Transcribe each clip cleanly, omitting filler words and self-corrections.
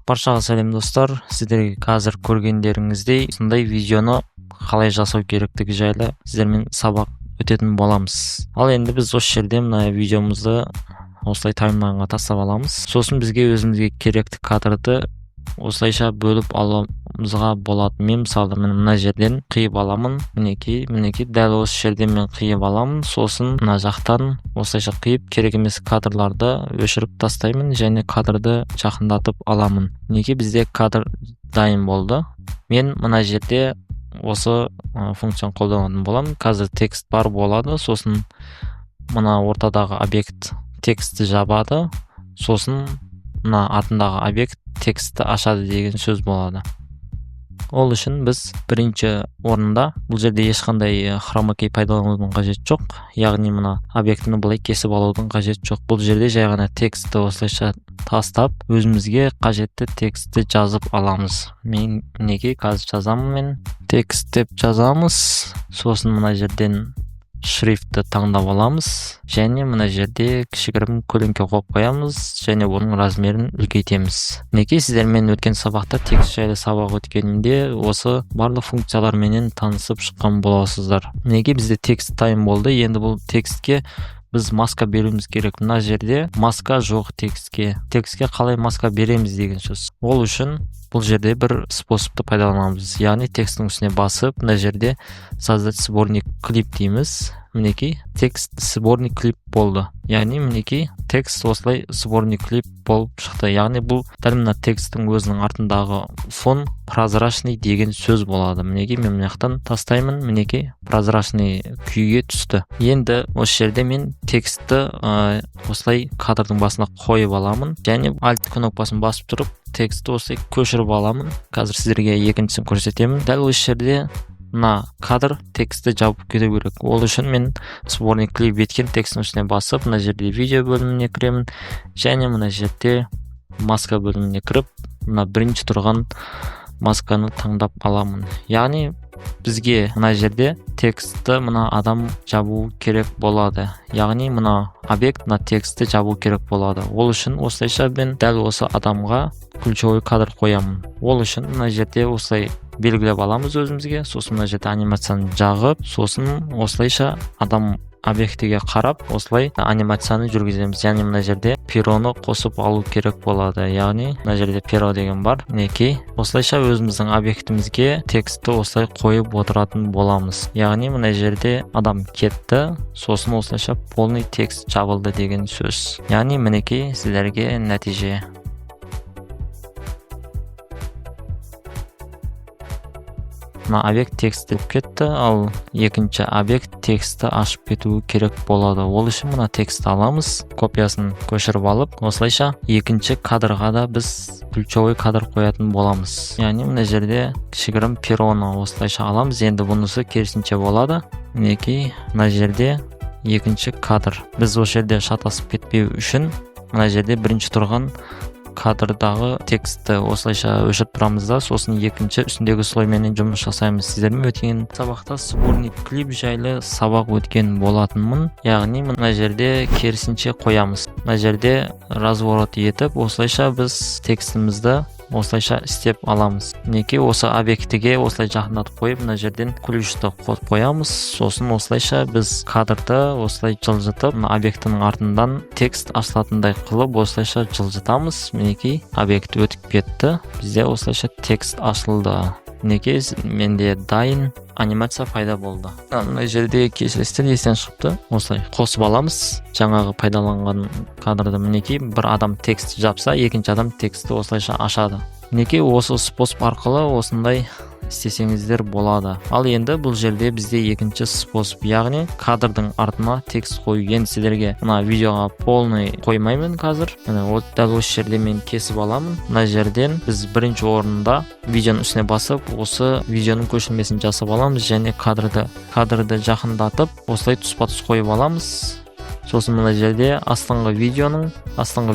Баршаға сәлем достар, сіздерге қазір көргендеріңіздей осындай видеоны қалай жасау керектігі жайлы сіздермен сабақ өтетін боламыз. Ал енді біз осы жерде мына видеомызды осылай таймлайнға тастап аламыз. Сосын бізге өзімізге керекті кадрды осылайша бөліп алуымызға болады. Мен мысалы мына жерден қиып аламын. Мінекей, дәл осы жерден мен қиып аламын. Сосын мына жақтан осылайша қиып керек емес кадрларды өшіріп тастаймын және кадрды жақындатып аламын. Мінекей, бізде кадр дайын болды. Мен мына жерде осы функцияны қолданатын боламын. Қазір текст бар болады. Сосын мына ортадағы объект текстті жабады. Сосын мына артындағы объект текстті ашады деген сөз болады. Ол үшін біз бірінші орында бұл жерде ешқандай хромакей пайдаланудың қажет жоқ. Яғни мына объектіні былай кесіп алудың қажет жоқ. Бұл жерде жай ғана текстті осылайша тастап, өзімізге қажетті текстті жазып аламыз. Мен мінекей қазір жазамын, мен текст деп жазамыз. Сосын мына жерден шрифтті таңдап аламыз және мына жерде кішігірім көлеңке қойып қоямыз және оның размерін үлкейтеміз. Мінекей, сіздермен өткен сабақта текст жайлы сабақ өткенінде осы барлық функцияларменен танысып шыққан боласыздар. Мінекей, бізде текст дайын болды. Енді бұл текстке біз маска беруіміз керек. Мына жерде маска жоқ текстке. Текстке қалай маска береміз деген сөз. Ол үшін бұл жерде бір способты пайдаланамыз. Яғни текстің үстіне басып, мына жерде создать сборник клип дейміз. Мінекей, текст сборник клип болды. Яғни мінекей, текст осылай сборник клип болып шықты. Яғни бұл дәл мына текстің өзінің артындағы фон прозрачный деген сөз болады. Мінекей, мен мына жақтан тастаймын. Мінекей, прозрачный күйге түсті. Енді осы жерде мен текстті осылай кадрдың басына қойып аламын және Alt кнопкасын басып тұрып текстті осылай көшіріп аламын. Қазір сіздерге екіншісін көрсетемін. Дәл осы жерде мына кадр текстті жауып кету керек. Ол үшін мен сборник клип еткен текстің үстіне басып, мына жерде видео бөліміне кіремін және мына жерде маска бөліміне кіріп, мына бірінші тұрған масканы таңдап аламын. Яғни бізге мына жерде текстті мына адам жабу керек болады. Яғни мына объект мына текстті жабу керек болады. Ол үшін осылайша мен дәл осы адамға ключевой кадр қоямын. Ол үшін мына жерде осылай белгілеп аламыз өзімізге. Сосын мына жерде анимацияны жағып, сосын осылайша адам объектіге қарап, осылай анимацияны жүргіземіз. Яғни мына жерде пероны қосып алу керек болады. Яғни мына жерде перо деген бар. Мінекей, осылайша өзіміздің объектімізге текстті осылай қойып отыратын боламыз. Яғни мына жерде адам кетті, сосын осылайша полный текст жабылды деген сөз. Яғни мінекей, сіздерге нәтиже. Мына объект текстті кетті, ал екінші объект текстті ашып кетуі керек болады. Ол үшін мына текстті аламыз, копиясын көшіріп алып, осылайша екінші кадрға да біз ключевой кадр қоятын боламыз. Яғни мына жерде кішігірім пероны осылайша аламыз. Енді бұнысы керісінше болады. Мінекей, мына жерде екінші кадр. Біз осы жерде шатасып кетпеу үшін мына жерде бірінші тұрған кадрдағы текстті осылайша өшіріп тұрамыз да, сосын екінші үстіндегі слойменен жұмыс жасаймыз. Сіздермен өткен сабақта сборник клип жайлы сабақ өткен болатынмын. Яғни мына жерде керісінше қоямыз. Мына жерде разворот етіп, осылайша біз текстімізді осылайша істеп аламыз. Мінекей, осы объектіге осылай жақындатып қойып, мына жерден ключті қосып қоямыз. Сосын осылайша біз кадрды осылай жылжытып, объектінің артынан текст ашылатындай қылып осылайша жылжытамыз. Мінекей, объект өтіп кетті. Бізде осылайша текст ашылды. Мінекей, менде дайын анимация пайда болды. Мына жерде кесілістер естен шықты. Осылай қосып аламыз. Жаңағы пайдаланған кадрды. Мінекей, бір адам текст жапса, екінші адам текстті осылайша ашады. Мінекей, осы способ арқылы осындай істесеңіздер болады. Ал енді бұл жерде бізде екінші способ, яғни кадрдың артына текст қою. Енді сіздерге мына видеоға полный қоймаймын қазір. Дәл осы жерде мен кесіп аламын. Мына жерден біз бірінші орында видеоның үстіне басып, осы видеоның көшірмесін жасап аламыз және кадрды жақындатып, осылай тұспа-тұс қойып аламыз. Сосын мына жерде астыңғы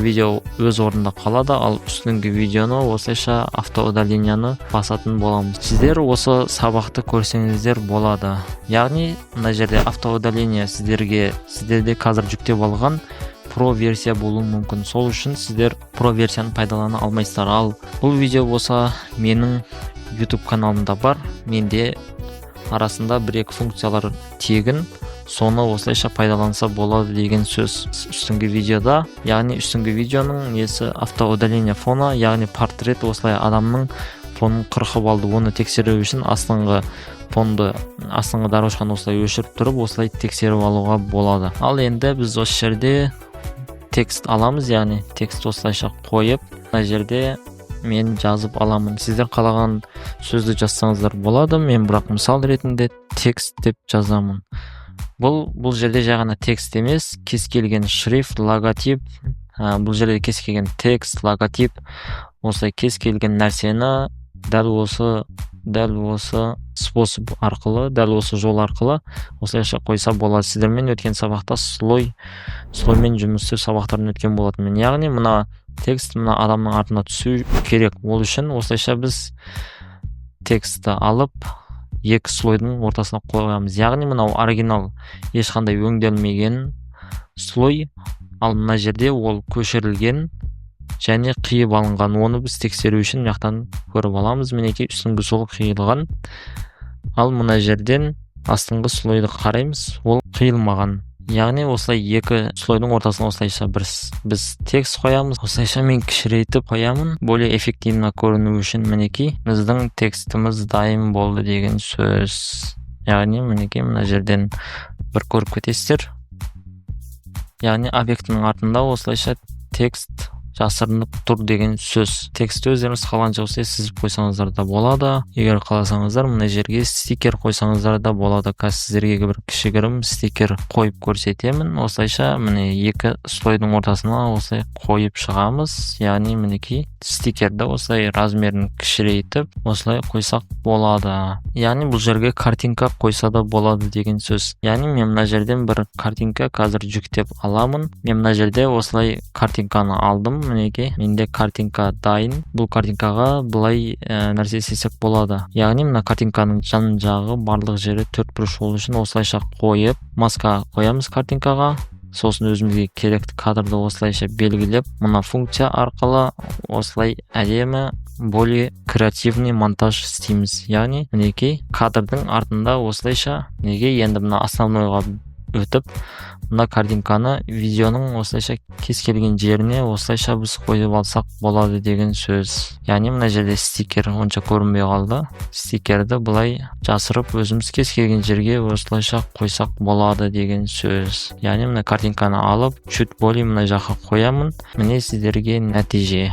видео өз орнында қалады, ал үстіңгі видеоны осылайша автоудалениені басатын боламыз. Сіздер осы сабақты көрсеңіздер болады. Яғни мына жерде автоудаление сіздерде қазір жүктеп алған про версия болуы мүмкін. Сол үшін сіздер про версияны пайдалана алмайсыздар. Ал бұл видео болса менің YouTube каналымда бар. Менде арасында 1-2 функциялар тегін, соны осылайша пайдаланса болады деген сөз үстіңгі видеода. Яғни үстіңгі видеоның несі автоудаление фона, яғни портрет осылай адамның фонын қырқып алды. Оны тексеру үшін астыңғы дорожканы осылай өшіріп тұрып, осылай тексеріп алуға болады. Ал енді біз осы жерде текст аламыз, яғни текст осылайша қойып, мына жерде мен жазып аламын. Сіздер қалаған сөзді жазсаңыздар болады. Мен бірақ мысал ретінде текст деп жазамын. Бұл жерде жаңа текст емес, кез келген шрифт, логотип, бұл жерде кез келген текст, логотип, осылай кез келген нәрсені дәл осы способ арқылы, дәл осы жол арқылы осылайша қойса болады. Сіздермен өткен сабақта слоймен жұмыс істеу сабақтарын өткен болатын. Яғни мына текст мына адамның артына түсу керек. Ол үшін осылайша біз текстті алып 2 слойдың ортасына қоямыз. Яғни мынау оригинал ешқандай өңделмеген слой, ал мына жерде ол көшірілген және қиып алынған. Оны біз тексеру үшін мынаяқтан көріп аламыз. Мінекей үстіңгі слой қиылған. Ал мына жерден астыңғы слойды қараймыз, ол қиылмаған. Яғни осылай 2 слойдың ортасына осылайша біз текст қоямыз. Осылайша мен кішірейтіп қоямын, более эффективно көріну үшін. Мінекей біздің текстіміз дайын болды деген сөз. Яғни мінекей мына жерден бір көріп кетесіздер. Яғни объектінің артында осылайша текст жасырынып тұр деген сөз. Текстті өздеріңіз қалғанша осылай сызып қойсаңыздар да болады. Егер қаласаңыздар мына жерге стикер қойсаңыздар да болады. Қазір сіздерге бір кішігірім стикер қойып көрсетемін. Осылайша міне 2 слойдың ортасына осылай қойып шығамыз. Яғни мінекей стикерді осылай размерін кішірейтіп осылай қойсақ болады. Яғни бұл жерге картинка қойса да болады деген сөз. Яғни мен мына жерден бір картинка қазір жүктеп аламын. Мен мына жерде осылай картинканы алдым. Мінекей менде картинка дайын. Бұл картинкаға былай нәрсе істесек болады. Яғни мына картинканың жан жағы барлық жері 4 бұрыш болу үшін осылайша қойып маска қоямыз картинкаға. Сосын өзімізге керекті кадрды осылайша белгілеп, мына функция арқылы осылай әдемі более креативный монтаж істейміз. Яғни мінекей кадрдың артында осылайша енді мына основнойға өтіп, мына картинканы видеоның осылайша кез келген жеріне осылайша біз қойып алсақ болады деген сөз. Яғни мына жерде стикер онша көрінбей қалды. Стикерді былай жасырып өзіміз кез келген жерге осылайша қойсақ болады деген сөз. Яғни мына картинканы алып, чуть более мына жаққа қоямын. Міне сіздерге нәтиже.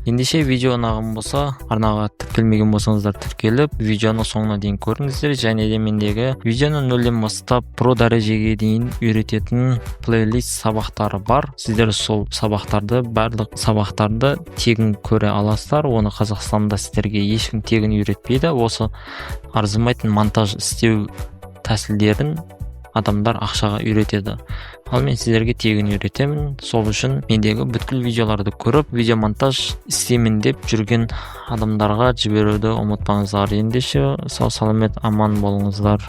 Ендеше видео ұнаған болса, арнаға тіркелмеген болсаңыздар тіркеліп, видеоны соңына дейін көріңіздер. Және де мендегі видеоны 0-ден бастап про дәрежеге дейін үйрететін плейлист сабақтары бар. Сіздер сол барлық сабақтарды тегін көре аласыздар. Оны Қазақстанда сіздерге ешкім тегін үйретпейді. Осы арзымайтын монтаж істеу тәсілдерін адамдар ақшаға үйретеді. Ал мен сіздерге тегін үйретемін. Сол үшін мендегі бүткіл видеоларды көріп, видеомонтаж істеймін деп жүрген адамдарға жіберуді ұмытпаңыздар. Ендеше сау саламат аман болыңыздар.